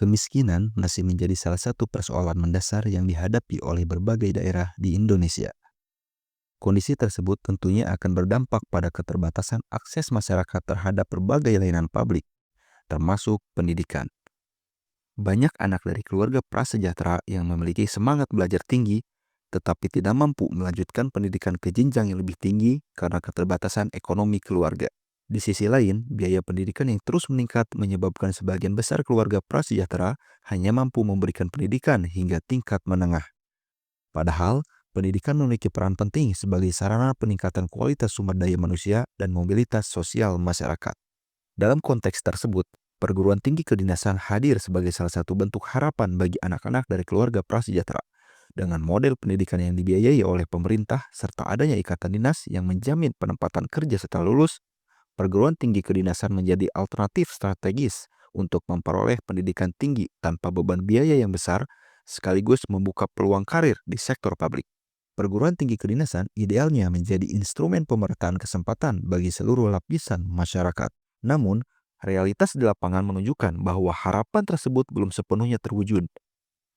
Kemiskinan masih menjadi salah satu persoalan mendasar yang dihadapi oleh berbagai daerah di Indonesia. Kondisi tersebut tentunya akan berdampak pada keterbatasan akses masyarakat terhadap berbagai layanan publik, termasuk pendidikan. Banyak anak dari keluarga prasejahtera yang memiliki semangat belajar tinggi, tetapi tidak mampu melanjutkan pendidikan ke jenjang yang lebih tinggi karena keterbatasan ekonomi keluarga. Di sisi lain, biaya pendidikan yang terus meningkat menyebabkan sebagian besar keluarga prasejahtera hanya mampu memberikan pendidikan hingga tingkat menengah. Padahal, pendidikan memiliki peran penting sebagai sarana peningkatan kualitas sumber daya manusia dan mobilitas sosial masyarakat. Dalam konteks tersebut, perguruan tinggi kedinasan hadir sebagai salah satu bentuk harapan bagi anak-anak dari keluarga prasejahtera. Dengan model pendidikan yang dibiayai oleh pemerintah serta adanya ikatan dinas yang menjamin penempatan kerja setelah lulus, perguruan tinggi kedinasan menjadi alternatif strategis untuk memperoleh pendidikan tinggi tanpa beban biaya yang besar, sekaligus membuka peluang karir di sektor publik. Perguruan tinggi kedinasan idealnya menjadi instrumen pemerataan kesempatan bagi seluruh lapisan masyarakat. Namun, realitas di lapangan menunjukkan bahwa harapan tersebut belum sepenuhnya terwujud.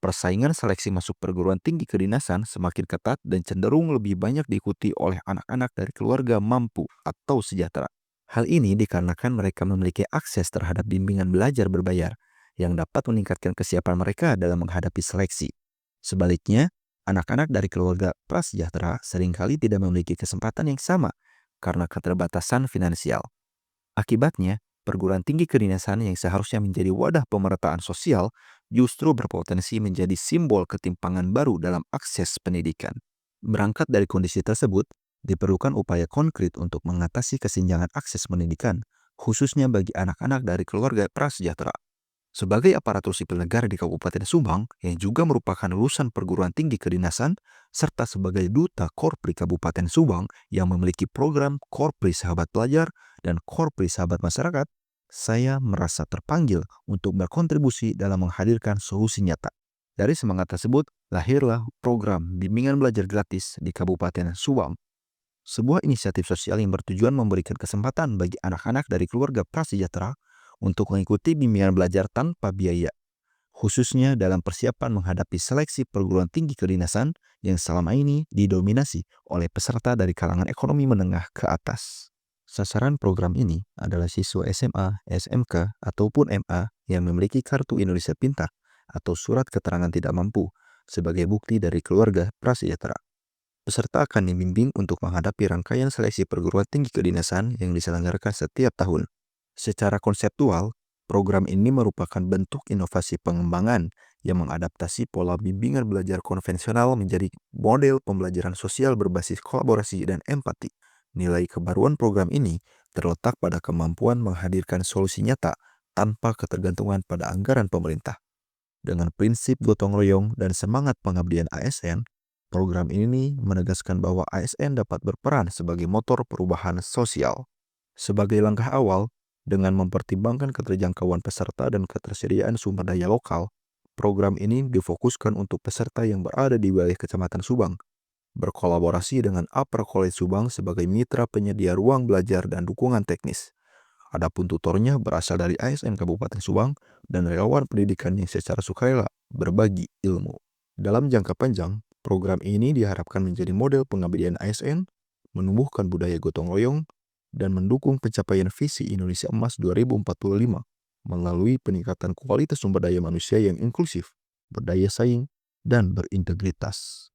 Persaingan seleksi masuk perguruan tinggi kedinasan semakin ketat dan cenderung lebih banyak diikuti oleh anak-anak dari keluarga mampu atau sejahtera. Hal ini dikarenakan mereka memiliki akses terhadap bimbingan belajar berbayar yang dapat meningkatkan kesiapan mereka dalam menghadapi seleksi. Sebaliknya, anak-anak dari keluarga prasejahtera seringkali tidak memiliki kesempatan yang sama karena keterbatasan finansial. Akibatnya, perguruan tinggi kedinasan yang seharusnya menjadi wadah pemerataan sosial justru berpotensi menjadi simbol ketimpangan baru dalam akses pendidikan. Berangkat dari kondisi tersebut, diperlukan upaya konkret untuk mengatasi kesenjangan akses pendidikan, khususnya bagi anak-anak dari keluarga prasejahtera. Sebagai aparatur sipil negara di Kabupaten Subang yang juga merupakan lulusan perguruan tinggi kedinasan, serta sebagai duta Korpri Kabupaten Subang yang memiliki program Korpri Sahabat Pelajar dan Korpri Sahabat Masyarakat, saya merasa terpanggil untuk berkontribusi dalam menghadirkan solusi nyata. Dari semangat tersebut, lahirlah program bimbingan belajar gratis di Kabupaten Subang. Sebuah inisiatif sosial yang bertujuan memberikan kesempatan bagi anak-anak dari keluarga prasejahtera untuk mengikuti bimbingan belajar tanpa biaya, khususnya dalam persiapan menghadapi seleksi perguruan tinggi kedinasan yang selama ini didominasi oleh peserta dari kalangan ekonomi menengah ke atas. Sasaran program ini adalah siswa SMA, SMK, ataupun MA yang memiliki Kartu Indonesia Pintar atau surat keterangan tidak mampu sebagai bukti dari keluarga prasejahtera. Peserta akan dibimbing untuk menghadapi rangkaian seleksi perguruan tinggi kedinasan yang diselenggarakan setiap tahun. Secara konseptual, program ini merupakan bentuk inovasi pengembangan yang mengadaptasi pola bimbingan belajar konvensional menjadi model pembelajaran sosial berbasis kolaborasi dan empati. Nilai kebaruan program ini terletak pada kemampuan menghadirkan solusi nyata tanpa ketergantungan pada anggaran pemerintah. Dengan prinsip gotong royong dan semangat pengabdian ASN, program ini menegaskan bahwa ASN dapat berperan sebagai motor perubahan sosial. Sebagai langkah awal, dengan mempertimbangkan keterjangkauan peserta dan ketersediaan sumber daya lokal, program ini difokuskan untuk peserta yang berada di wilayah Kecamatan Subang, berkolaborasi dengan Upper College Subang sebagai mitra penyedia ruang belajar dan dukungan teknis. Adapun tutornya berasal dari ASN Kabupaten Subang dan relawan pendidikan yang secara sukarela berbagi ilmu. Dalam jangka panjang, program ini diharapkan menjadi model pengabdian ASN, menumbuhkan budaya gotong royong, dan mendukung pencapaian visi Indonesia Emas 2045 melalui peningkatan kualitas sumber daya manusia yang inklusif, berdaya saing, dan berintegritas.